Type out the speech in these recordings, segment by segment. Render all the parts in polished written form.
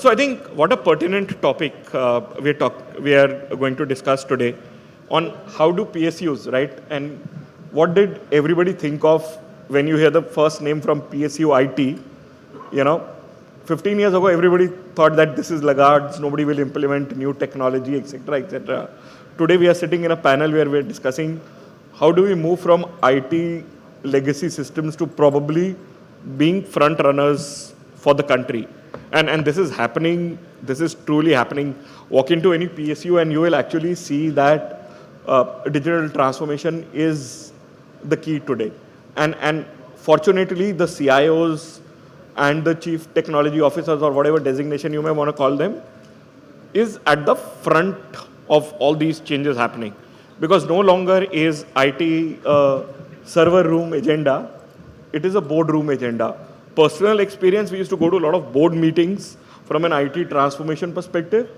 So I think what a pertinent topic we are going to discuss today on how do PSUs, right? And what did everybody think of when you hear the first name from PSU IT? 15 years ago, everybody thought that this is laggards, nobody will implement new technology, etc., etc. Today, we are sitting in a panel where we're discussing how do we move from IT legacy systems to probably being front runners for the country. And this is happening, this is truly happening. Walk into any PSU and you will actually see that digital transformation is the key today. And fortunately, the CIOs and the chief technology officers or whatever designation you may want to call them is at the front of all these changes happening. Because no longer is IT a server room agenda, it is a boardroom agenda. Personal experience, we used to go to a lot of board meetings from an IT transformation perspective.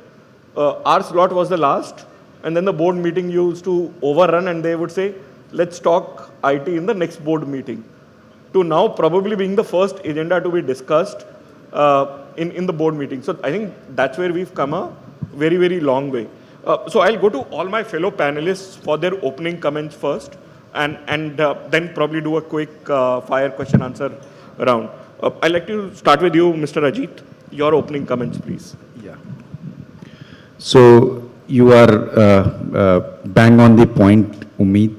Our slot was the last, and then the board meeting used to overrun and they would say, let's talk IT in the next board meeting. To now probably being the first agenda to be discussed in the board meeting. So I think that's where we've come a very, very long way. So I'll go to all my fellow panelists for their opening comments first, and then probably do a quick fire question answer round. I'd like to start with you, Mr. Ajit. Your opening comments, please. Yeah. So you are bang on the point, Umid.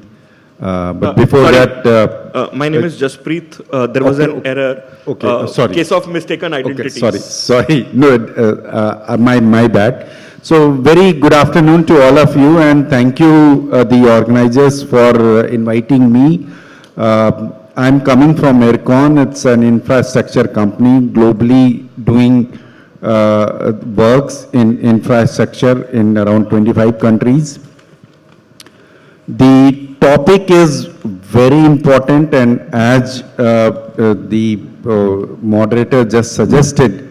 But before sorry, that... my name is Jaspreet. There was an error. Okay, sorry. Case of mistaken identities. Okay, sorry. No, my bad. So very good afternoon to all of you, and thank you, the organizers, for inviting me. I'm coming from Aircon. It's an infrastructure company globally doing works in infrastructure in around 25 countries. The topic is very important, and as the moderator just suggested,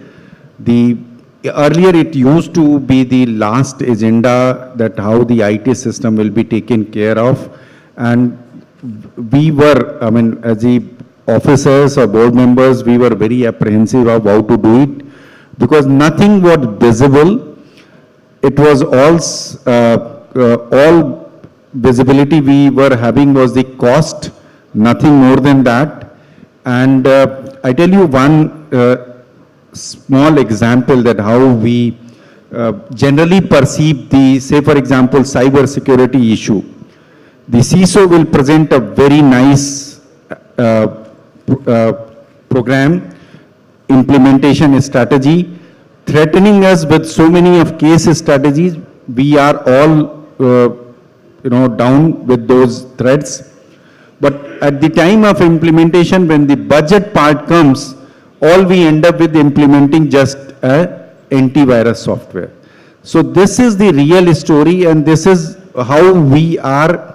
earlier it used to be the last agenda that how the IT system will be taken care of, and we were, as the officers or board members, we were very apprehensive of how to do it because nothing was visible. It was all visibility we were having was the cost, nothing more than that. And I tell you one small example that how we generally perceive the, say for example, cyber security issue. The CISO will present a very nice program, implementation strategy, threatening us with so many of case strategies. We are all down with those threats. But at the time of implementation, when the budget part comes, all we end up with implementing just a antivirus software. So this is the real story, and this is how we are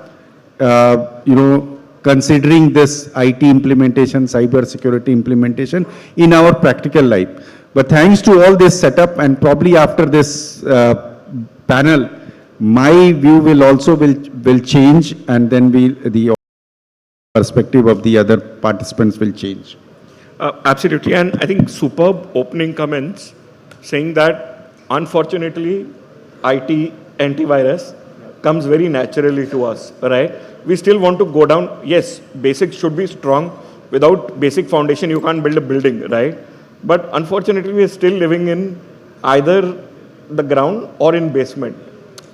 considering this IT implementation, cyber security implementation in our practical life. But thanks to all this setup, and probably after this panel, my view will change, and then the perspective of the other participants will change. Absolutely, and I think superb opening comments saying that unfortunately IT antivirus comes very naturally to us, right? We still want to go down. Yes, basics should be strong. Without basic foundation, you can't build a building, right? But unfortunately, we are still living in either the ground or in basement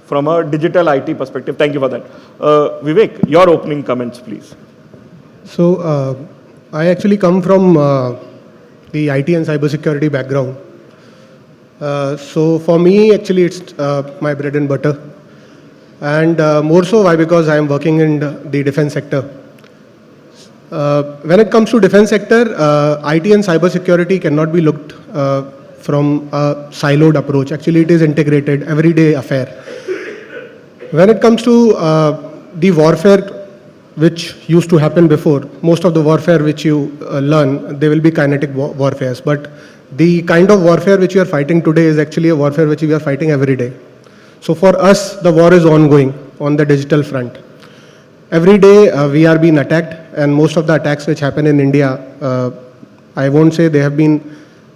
from a digital IT perspective. Thank you for that. Vivek, your opening comments, please. So, I actually come from the IT and cybersecurity background. So for me, actually, it's my bread and butter. And more so, why? Because I am working in the defense sector. When it comes to defense sector, IT and cybersecurity cannot be looked from a siloed approach. Actually, it is integrated, everyday affair. When it comes to the warfare which used to happen before, most of the warfare which you learn, they will be kinetic warfares. But the kind of warfare which we are fighting today is actually a warfare which we are fighting every day. So for us, the war is ongoing on the digital front. Every day we are being attacked, and most of the attacks which happen in India, I won't say they have been,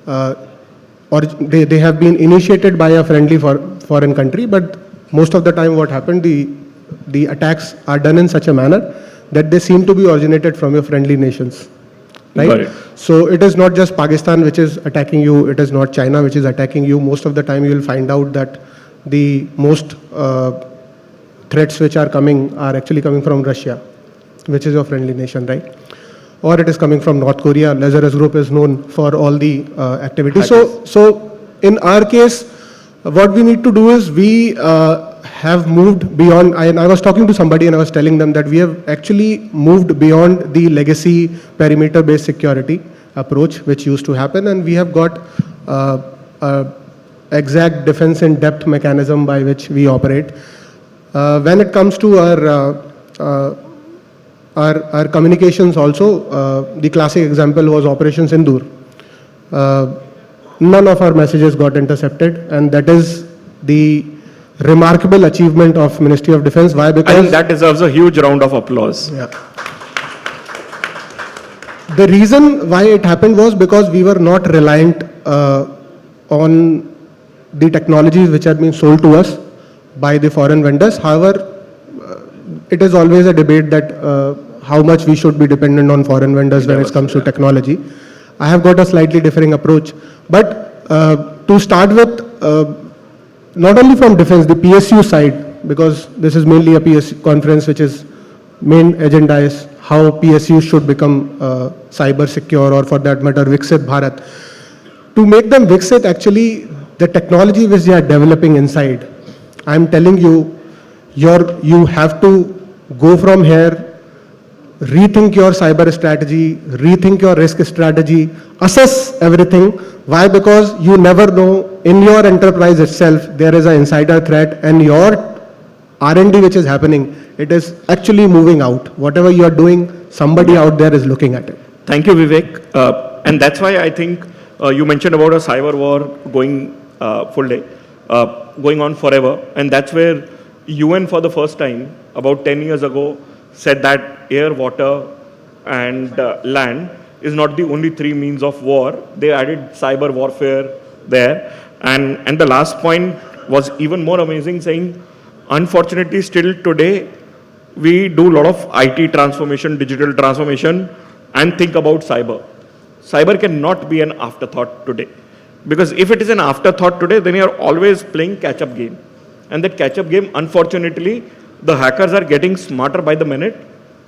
or they have been initiated by a friendly foreign country, but most of the time what happened, the attacks are done in such a manner that they seem to be originated from your friendly nations. Got Right? it. So it is not just Pakistan which is attacking you, it is not China which is attacking you. Most of the time you will find out that the most threats which are coming are actually coming from Russia, which is your friendly nation, right? Or it is coming from North Korea. Lazarus Group is known for all the activities. So in our case, what we need to do is we have moved beyond, and I was talking to somebody and I was telling them that we have actually moved beyond the legacy perimeter-based security approach which used to happen, and we have got exact defense in depth mechanism by which we operate. When it comes to our communications also, the classic example was Operation Sindoor. None of our messages got intercepted, and that is the remarkable achievement of Ministry of Defense. Why? I Because think that deserves a huge round of applause. yeah. The reason why it happened was because we were not reliant on the technologies which had been sold to us by the foreign vendors. However, it is always a debate that how much we should be dependent on foreign vendors when it comes to technology. I have got a slightly differing approach. But to start with, not only from defense, the PSU side, because this is mainly a PSU conference which is main agenda is how PSU should become cyber secure, or for that matter, Viksit Bharat. To make them Viksit, actually, the technology which they are developing inside, I'm telling you, you have to go from here, rethink your cyber strategy, rethink your risk strategy, assess everything. Why? Because you never know, in your enterprise itself, there is an insider threat, and your R&D which is happening, it is actually moving out. Whatever you are doing, somebody out there is looking at it. Thank you, Vivek. And that's why I think you mentioned about a cyber war going full day, going on forever. And that's where UN for the first time, about 10 years ago, said that air, water, and land is not the only three means of war. They added cyber warfare there. And the last point was even more amazing, saying, unfortunately, still today, we do a lot of IT transformation, digital transformation, and think about cyber. Cyber cannot be an afterthought today. Because if it is an afterthought today, then you're always playing catch-up game. And that catch-up game, unfortunately, the hackers are getting smarter by the minute,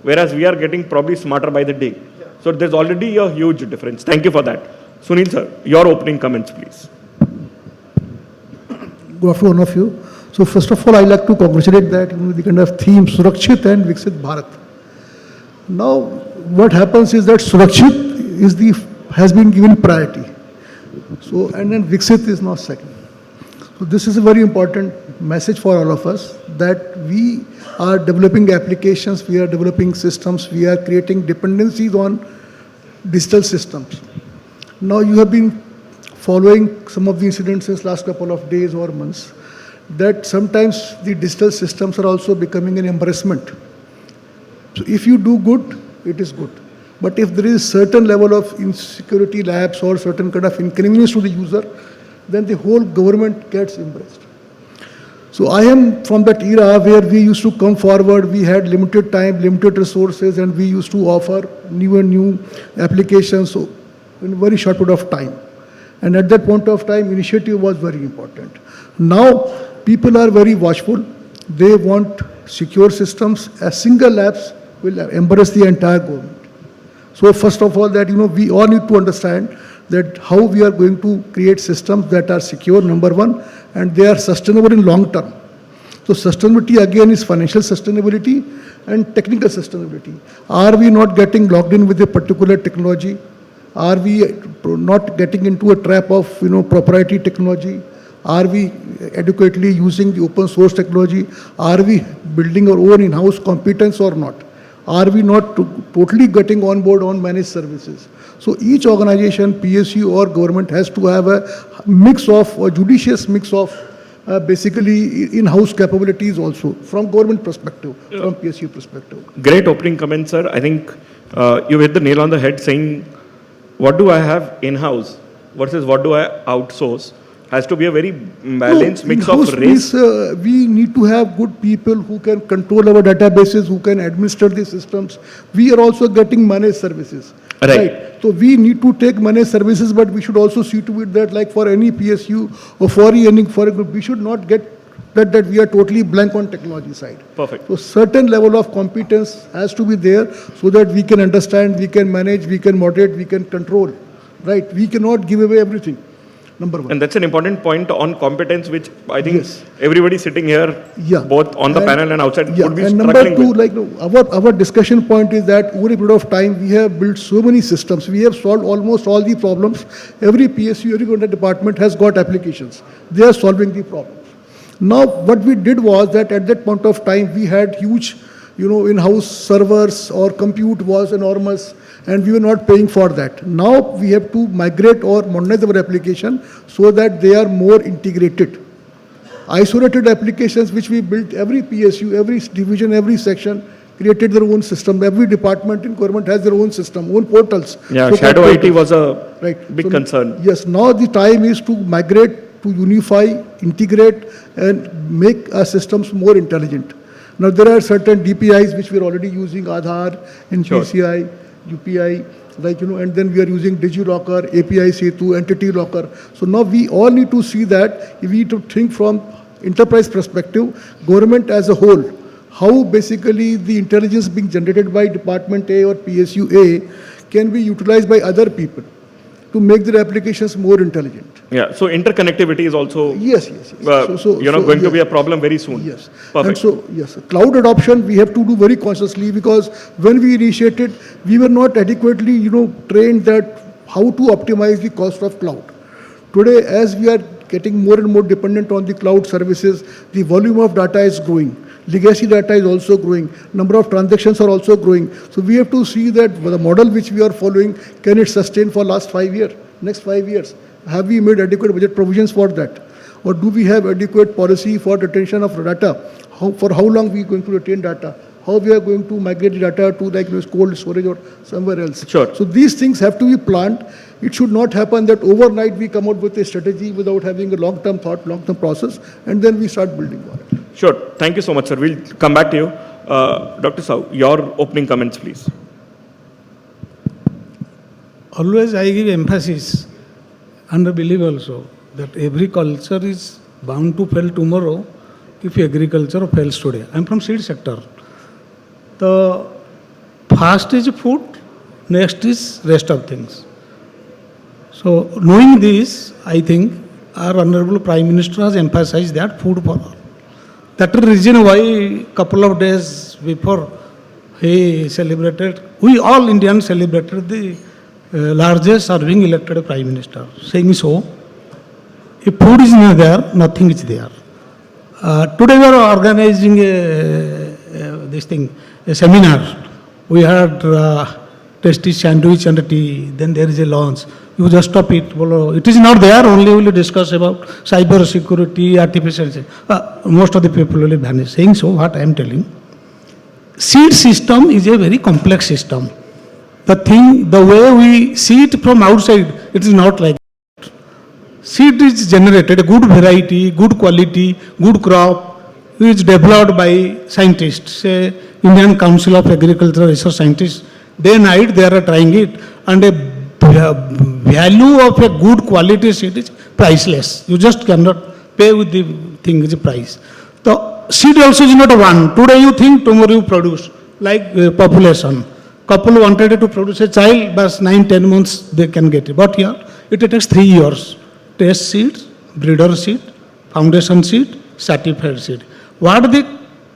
whereas we are getting probably smarter by the day. So there's already a huge difference. Thank you for that. Sunil sir, your opening comments, please. Good afternoon, all of you. So first of all, I like to congratulate that the kind of theme Surakshit and Viksit Bharat. Now, what happens is that Surakshit has been given priority. So, and then Viksit is now second. So this is a very important message for all of us, that we are developing applications, we are developing systems, we are creating dependencies on digital systems. Now you have been following some of the incidents since last couple of days or months, that sometimes the digital systems are also becoming an embarrassment. So if you do good, it is good. But if there is certain level of insecurity lapse or certain kind of inconvenience to the user, then the whole government gets embarrassed. So I am from that era where we used to come forward, we had limited time, limited resources, and we used to offer new and new applications in a very short period of time. And at that point of time, initiative was very important. Now, people are very watchful. They want secure systems. A single lapse will embarrass the entire government. So first of all, that we all need to understand that how we are going to create systems that are secure, number one, and they are sustainable in long term. So sustainability again is financial sustainability and technical sustainability. Are we not getting locked in with a particular technology? Are we not getting into a trap of proprietary technology? Are we adequately using the open source technology? Are we building our own in-house competence or not? Are we not totally getting on board on managed services? So each organization, PSU or government, has to have a judicious mix of basically in-house capabilities also, from government perspective, from PSU perspective. Great opening comment, sir. I think you hit the nail on the head, saying what do I have in-house versus what do I outsource has to be a very balanced mix of in-house risk. means, we need to have good people who can control our databases, who can administer the systems. We are also getting managed services. Right. So we need to take managed services, but we should also see to it that, like for any PSU or for any foreign group, we should not get that we are totally blank on technology side. Perfect. So certain level of competence has to be there so that we can understand, we can manage, we can moderate, we can control. Right? We cannot give away everything. Number one. And that's an important point on competence, which I think Yes. everybody sitting here, Yeah. both on the panel and outside, Yeah, would be and struggling number two, with. like our discussion point is that over a period of time, we have built so many systems. We have solved almost all the problems. Every PSU, every government department has got applications. They are solving the problems. Now, what we did was that at that point of time, we had huge, in-house servers or compute was enormous, and we were not paying for that. Now, we have to migrate or modernize our application so that they are more integrated. Isolated applications which we built, every PSU, every division, every section created their own system. Every department in government has their own system, own portals. Yeah, So shadow that- IT was a Right. big So, concern. Yes, now the time is to migrate, to unify, integrate, and make our systems more intelligent. Now, there are certain DPIs which we are already using, Aadhaar, NPCI, UPI, and then we are using DigiLocker, API Setu, Entity Locker. So now we all need to see that we need to think from enterprise perspective, government as a whole, how basically the intelligence being generated by Department A or PSU A can be utilized by other people to make their applications more intelligent. Yeah, so interconnectivity is also Yes. going to yes. be a problem very soon. Yes. Perfect. And so, yes, cloud adoption we have to do very consciously, because when we initiated, we were not adequately, trained that how to optimize the cost of cloud. Today, as we are getting more and more dependent on the cloud services, the volume of data is growing. Legacy data is also growing. Number of transactions are also growing. So we have to see that the model which we are following, can it sustain for next 5 years? Have we made adequate budget provisions for that? Or do we have adequate policy for retention of data? For how long we are going to retain data? How we are going to migrate the data to cold storage or somewhere else? Sure. So these things have to be planned. It should not happen that overnight we come out with a strategy without having a long-term thought, long-term process, and then we start building on it. Sure. Thank you so much, sir. We'll come back to you. Dr. Sau, your opening comments, please. Always I give emphasis and believe also that every culture is bound to fail tomorrow if agriculture fails today. I am from seed sector. The first is food, next is rest of things. So knowing this, I think our Honorable Prime Minister has emphasized that food for all. That is the reason why couple of days before he celebrated, we all Indians celebrated the largest serving elected Prime Minister. Saying so, if food is not there, nothing is there. Today we are organizing a seminar. We had tasty sandwich and tea, then there is a lunch. You just stop it. It is not there, only we will discuss about cyber security, artificial intelligence. Most of the people will vanish. Saying so, what I am telling, seed system is a very complex system. The way we see it from outside, it is not like that. Seed is generated, a good variety, good quality, good crop, is developed by scientists, say Indian Council of Agricultural Research Scientists. Day and night they are trying it, and a value of a good quality seed is priceless. You just cannot pay with the thing is price. The seed also is not one. Today you think, tomorrow you produce. Like population. Couple wanted to produce a child, but 9-10 months they can get it. But here it takes 3 years. Test seed, breeder seed, foundation seed, certified seed. What the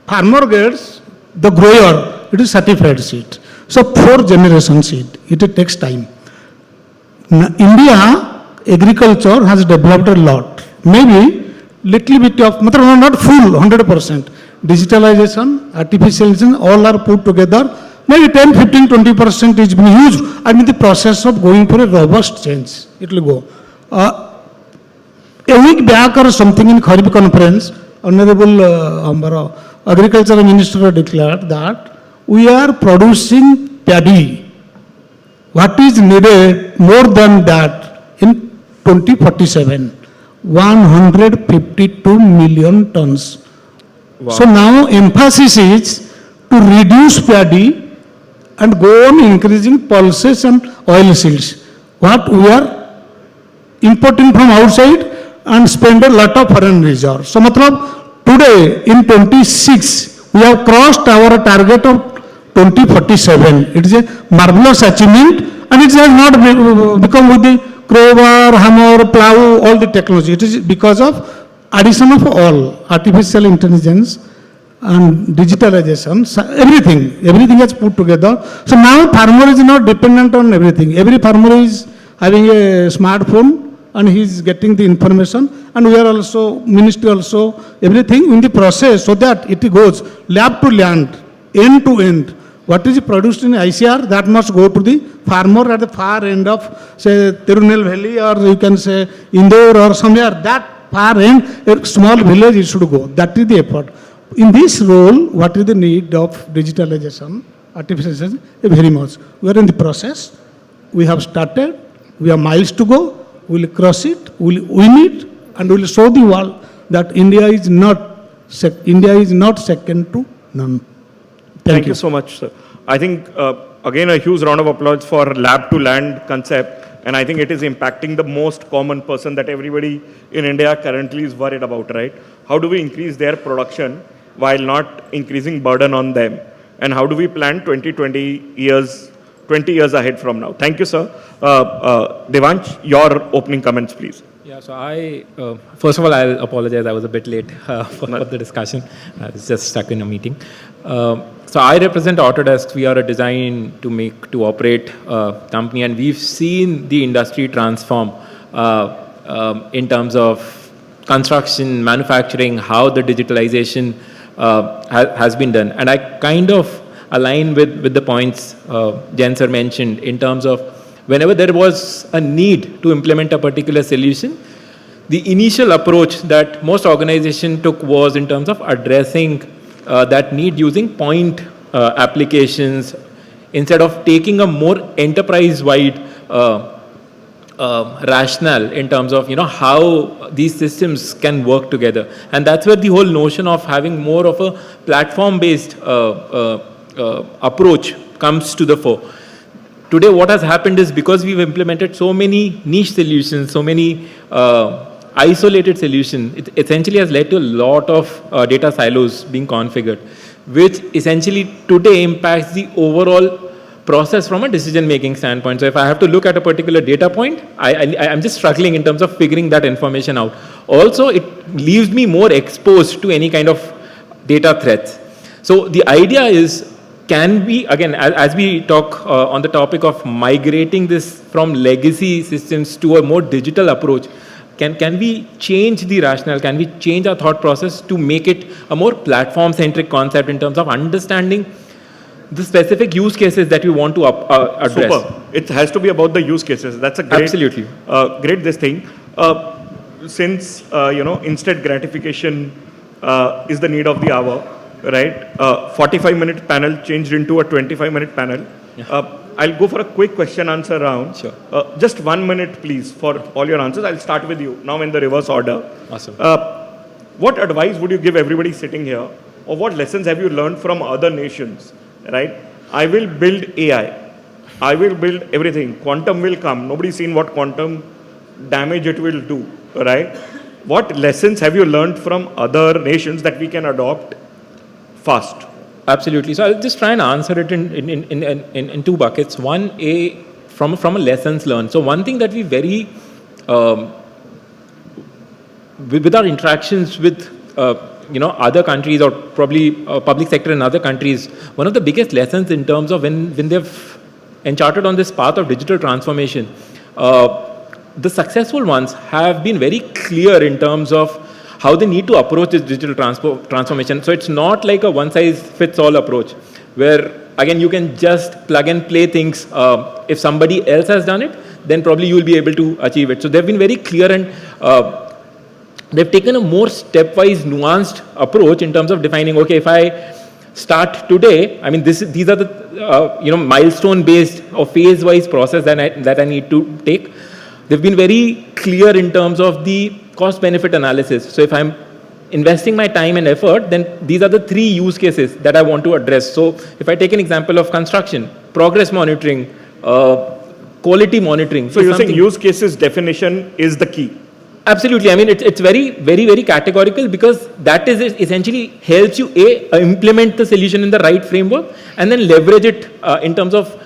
farmer gets, the grower, it is certified seed. So 4 generation seed, it takes time. India agriculture has developed a lot. Maybe little bit of, not full, 100%. Digitalization, artificial intelligence, all are put together. Maybe 10, 15, 20% is being used. I'm in the process of going for a robust change. It will go. A week back or something in Kharif conference, Honorable Agriculture Minister declared that we are producing paddy What is needed more than that in 2047? 152 million tons. So now emphasis is to reduce paddy and go on increasing pulses and oil seeds. What we are importing from outside and spend a lot of foreign reserves. So matlab today in 26 we have crossed our target of 2047. It is a marvelous achievement and it has not become with the crowbar, hammer, plow, all the technology. It is because of addition of all artificial intelligence and digitalization, so everything has put together. So now farmer is not dependent on everything. Every farmer is having a smartphone and he is getting the information, and we are also, ministry also, everything in the process so that it goes lab to land, end to end. What is produced in ICR, that must go to the farmer at the far end of, say, Tirunel Valley, or you can say Indore or somewhere, that far end, a small village it should go. That is the effort. In this role, what is the need of digitalization, artificial intelligence? Very much. We are in the process. We have started. We have miles to go. We will cross it. We will win it, and we will show the world that India is not second to none. Thank you so much, sir. I think, again, a huge round of applause for lab to land concept. And I think it is impacting the most common person that everybody in India currently is worried about, right? How do we increase their production while not increasing burden on them? And how do we plan 20 years ahead from now? Thank you, sir. Devansh, your opening comments, please. Yeah, so I, first of all, I'll apologize. I was a bit late for the discussion. I was just stuck in a meeting. So I represent Autodesk. We are a design to operate company, and we've seen the industry transform in terms of construction, manufacturing, how the digitalization has been done. And I kind of align with the points Jen sir mentioned in terms of whenever there was a need to implement a particular solution, the initial approach that most organizations took was in terms of addressing that need using point applications instead of taking a more enterprise-wide rationale in terms of how these systems can work together. And that's where the whole notion of having more of a platform-based approach comes to the fore. Today what has happened is because we've implemented so many niche solutions, so many isolated solutions, it essentially has led to a lot of data silos being configured, which essentially today impacts the overall process from a decision-making standpoint. So if I have to look at a particular data point, I'm just struggling in terms of figuring that information out. Also, it leaves me more exposed to any kind of data threats. So the idea is, can we, again, as we talk on the topic of migrating this from legacy systems to a more digital approach, can we change the rationale? Can we change our thought process to make it a more platform-centric concept in terms of understanding the specific use cases that we want to address? Super. It has to be about the use cases. That's a great, absolutely great this thing. Since instant gratification is the need of the hour, right? 45-minute panel changed into a 25-minute panel. Yeah. I'll go for a quick question-answer round. Sure. Just 1 minute, please, for all your answers. I'll start with you now in the reverse order. Awesome. What advice would you give everybody sitting here, or what lessons have you learned from other nations? Right? I will build AI. I will build everything. Quantum will come. Nobody's seen what quantum damage it will do. Right? What lessons have you learned from other nations that we can adopt fast? Absolutely. So I'll just try and answer it in two buckets. One, from a lessons learned. So one thing that we very, with our interactions with other countries, or probably public sector in other countries, one of the biggest lessons in terms of when they've encharted on this path of digital transformation, the successful ones have been very clear in terms of how they need to approach this digital transformation. So it's not like a one-size-fits-all approach, where, again, you can just plug and play things. If somebody else has done it, then probably you will be able to achieve it. So they've been very clear, and they've taken a more stepwise, nuanced approach in terms of defining, okay, if I start today. I mean, these are the milestone-based or phase-wise process that I need to take. They've been very clear in terms of the cost-benefit analysis. So if I'm investing my time and effort, then these are the 3 use cases that I want to address. So if I take an example of construction, progress monitoring, quality monitoring. So you're saying use cases definition is the key? Absolutely. I mean, it's very, very, very categorical, because that is essentially helps you implement the solution in the right framework and then leverage it in terms of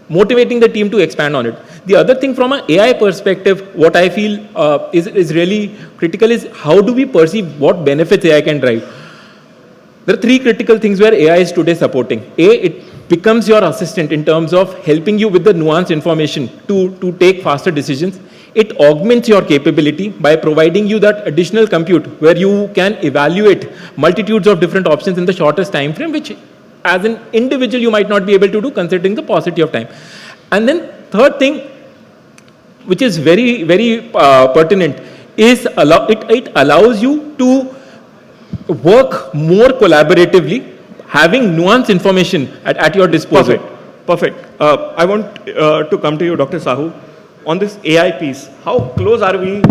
motivating the team to expand on it. The other thing from an AI perspective, what I feel is really critical is how do we perceive what benefits AI can drive. There are 3 critical things where AI is today supporting. It becomes your assistant in terms of helping you with the nuanced information to take faster decisions. It augments your capability by providing you that additional compute where you can evaluate multitudes of different options in the shortest time frame, which as an individual you might not be able to do considering the paucity of time. And then third thing, which is very, very pertinent, is it allows you to work more collaboratively, having nuanced information at your disposal. Perfect. I want to come to you, Dr. Sahu. On this AI piece, how close are we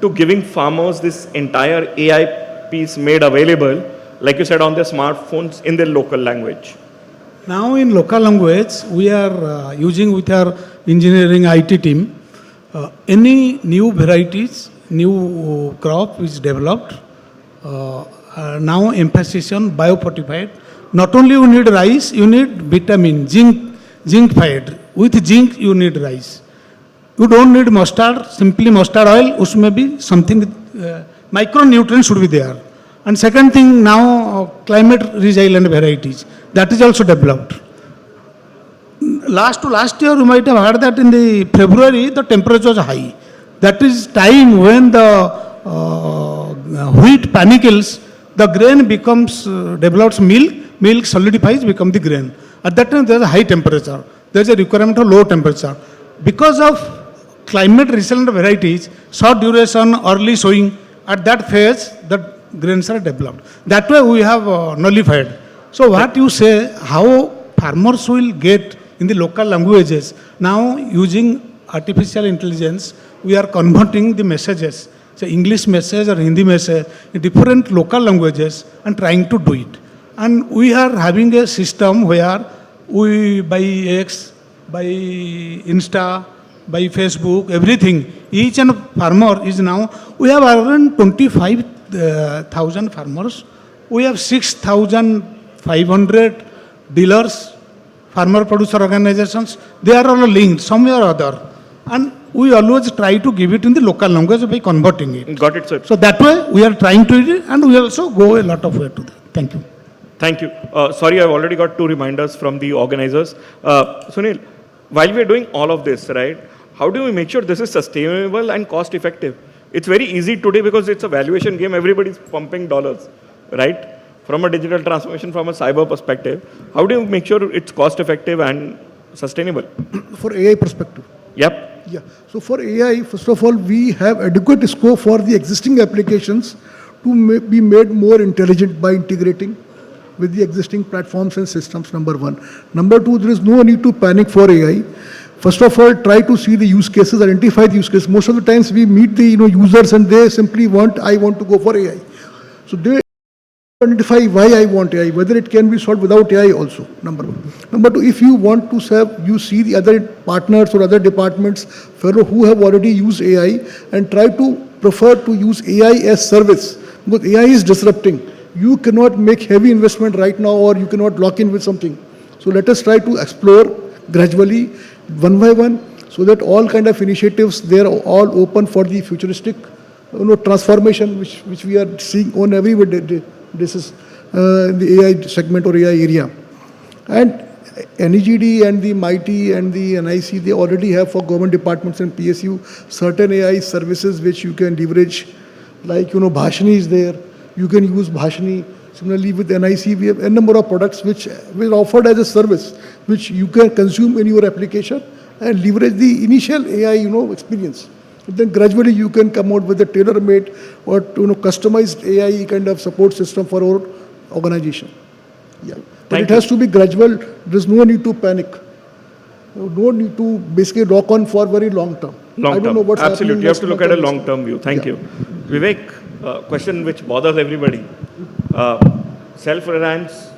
to giving farmers this entire AI piece made available, like you said, on their smartphones in their local language? Now in local language, we are using with our engineering IT team, any new varieties, new crop is developed, now emphasis on biofortified. Not only you need rice, you need vitamin, zinc fied. With zinc you need rice. You don't need mustard, simply mustard oil, usme bhi something, micronutrients should be there. And second thing, now climate resilient varieties, that is also developed. Last year you might have heard that in the February the temperature was high. That is time when the wheat panicles, the grain becomes, develops milk solidifies, become the grain. At that time there is a high temperature, there is a requirement of low temperature. Because of climate resilient varieties, short duration, early sowing, at that phase the grains are developed. That way we have nullified. So what you say, how farmers will get in the local languages, now using artificial intelligence, we are converting the messages, say English message or Hindi message, in different local languages and trying to do it. And we are having a system where we by X, by Insta, by Facebook, everything, each and farmer is now, we have around 25,000 farmers, we have 6,500 dealers, farmer producer organizations, they are all linked somewhere or other. And we always try to give it in the local language by converting it. Got it, sir. So that way we are trying to do it, and we also go a lot of way to that. Thank you. Thank you. Sorry, I've already got 2 reminders from the organizers. Sunil, while we're doing all of this, right, how do we make sure this is sustainable and cost effective? It's very easy today because it's a valuation game. Everybody's pumping dollars, right? From a digital transformation, from a cyber perspective, how do you make sure it's cost effective and sustainable? For AI perspective. Yep. Yeah. So for AI, first of all, we have adequate scope for the existing applications to be made more intelligent by integrating with the existing platforms and systems, number 1. Number 2, there is no need to panic for AI. First of all, try to see the use cases, identify the use cases. Most of the times we meet the users and they simply I want to go for AI. So they identify why I want AI, whether it can be solved without AI also, number 1. Number 2, if you want to serve, you see the other partners or other departments, fellow who have already used AI, and try to prefer to use AI as service, because AI is disrupting. You cannot make heavy investment right now, or you cannot lock in with something. So let us try to explore gradually, one by one, so that all kind of initiatives, they are all open for the futuristic transformation which we are seeing on every day. This is the AI segment or AI area. And NEGD and the MIT and the NIC, they already have for government departments and PSU certain AI services which you can leverage, like Bhashini is there. You can use Bhashini. Similarly, with NIC, we have a number of products which are offered as a service, which you can consume in your application and leverage the initial AI, experience. And then gradually you can come out with a tailor-made or customized AI kind of support system for our organization. Yeah. But Thank it has to be gradual. There's no need to panic. No need to basically rock on for very long term. Long I don't term. know what's Absolutely. happening You have next to look month at a or next long term view. Thank Yeah. you. Vivek, question which bothers everybody. Self-reliance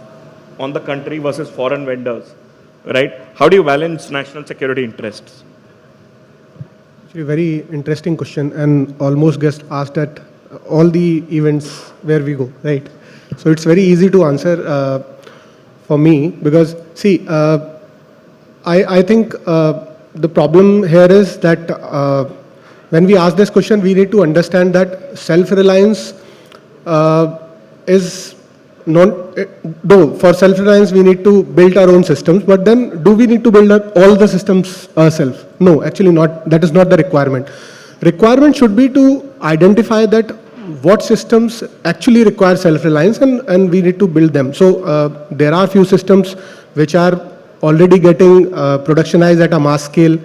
on the country versus foreign vendors, right? How do you balance national security interests? Actually, very interesting question, and almost gets asked at all the events where we go, right? So it's very easy to answer for me because, see, I think the problem here is that when we ask this question, we need to understand that self-reliance is not, though for self-reliance we need to build our own systems, but then do we need to build all the systems ourselves? No, actually not. That is not the requirement. Requirement should be to identify that what systems actually require self-reliance and we need to build them. So there are few systems which are already getting productionized at a mass scale.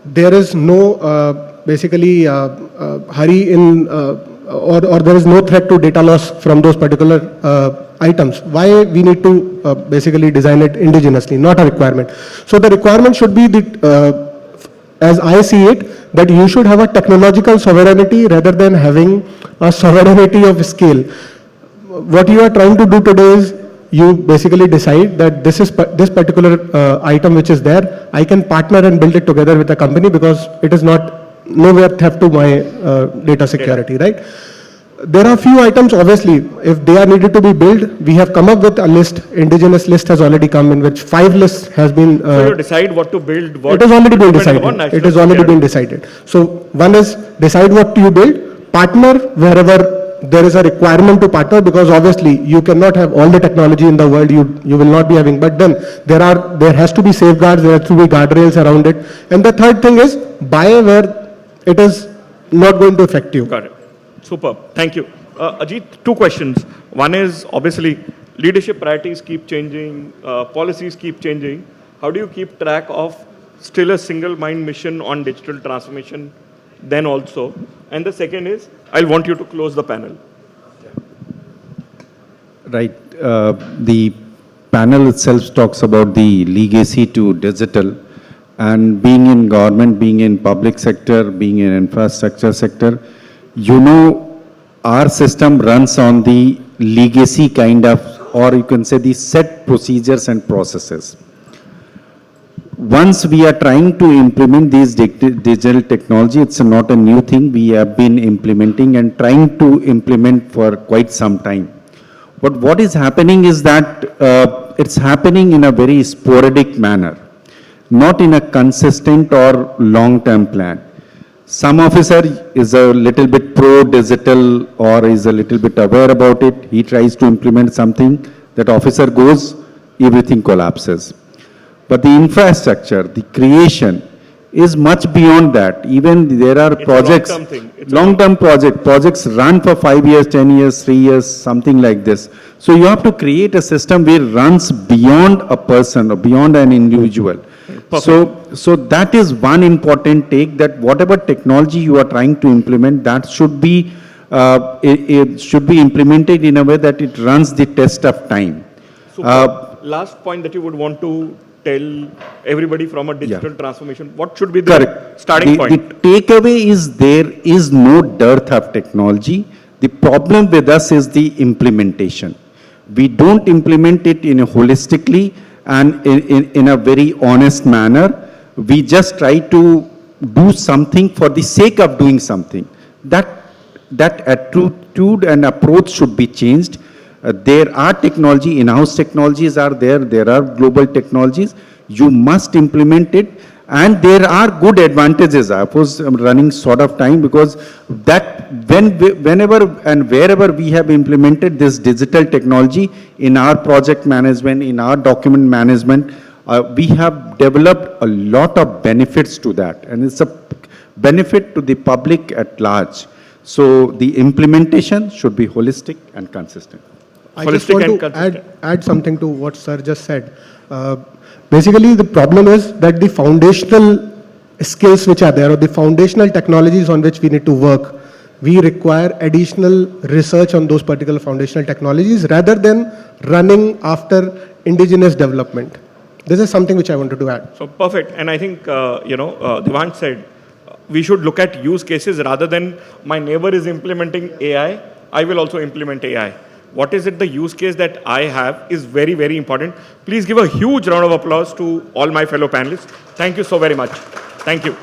There is no basically hurry in or there is no threat to data loss from those particular items. Why we need to basically design it indigenously, not a requirement. So the requirement should be the, as I see it, that you should have a technological sovereignty rather than having a sovereignty of scale. What you are trying to do today is you basically decide that this particular item which is there, I can partner and build it together with a company because it is not nowhere theft to my data security, right? There are few items, obviously, if they are needed to be built, we have come up with a list, indigenous list has already come in which 5 lists has been... So you decide what to build, what it has already been depending upon decided. national It has already security. been decided. So one is decide what you build, partner wherever there is a requirement to partner because obviously you cannot have all the technology in the world, you will not be having, but then there has to be safeguards, there has to be guardrails around it. And the third thing is buy where it is not going to affect you. Got it. Super. Thank you. Ajit, 2 questions. One is obviously leadership priorities keep changing, policies keep changing. How do you keep track of still a single mind mission on digital transformation then also? And the second is, I'll want you to close the panel. Right. The panel itself talks about the legacy to digital, and being in government, being in public sector, being in infrastructure sector, you know, our system runs on the legacy kind of, or you can say the set procedures and processes. Once we are trying to implement these digital technology, it's not a new thing. We have been implementing and trying to implement for quite some time. But what is happening is that it's happening in a very sporadic manner, not in a consistent or long-term plan. Some officer is a little bit pro-digital or is a little bit aware about it. He tries to implement something. That officer goes, everything collapses. But the infrastructure, the creation is much beyond that. Even there are projects, long-term projects run for 5 years, 10 years, 3 years, something like this. So you have to create a system where it runs beyond a person or beyond an individual. So that is one important take, that whatever technology you are trying to implement, that should be it should be implemented in a way that it runs the test of time. Last point that you would want to tell everybody from a digital transformation, what should be the starting point? The takeaway is there is no dearth of technology. The problem with us is the implementation. We don't implement it in a holistically and in a very honest manner. We just try to do something for the sake of doing something. That attitude and approach should be changed. There are technology, in-house technologies are there are global technologies. You must implement it, and there are good advantages. I was running short of time because that whenever and wherever we have implemented this digital technology in our project management, in our document management, we have developed a lot of benefits to that, and it's a benefit to the public at large. So the implementation should be holistic and consistent. I just want to add something to what sir just said. Basically, the problem is that the foundational skills which are there, or the foundational technologies on which we need to work, we require additional research on those particular foundational technologies rather than running after indigenous development. This is something which I wanted to add. So perfect. And I think, Devang said, we should look at use cases rather than my neighbor is implementing AI, I will also implement AI. What is it, the use case that I have is very, very important. Please give a huge round of applause to all my fellow panelists. Thank you so very much. Thank you.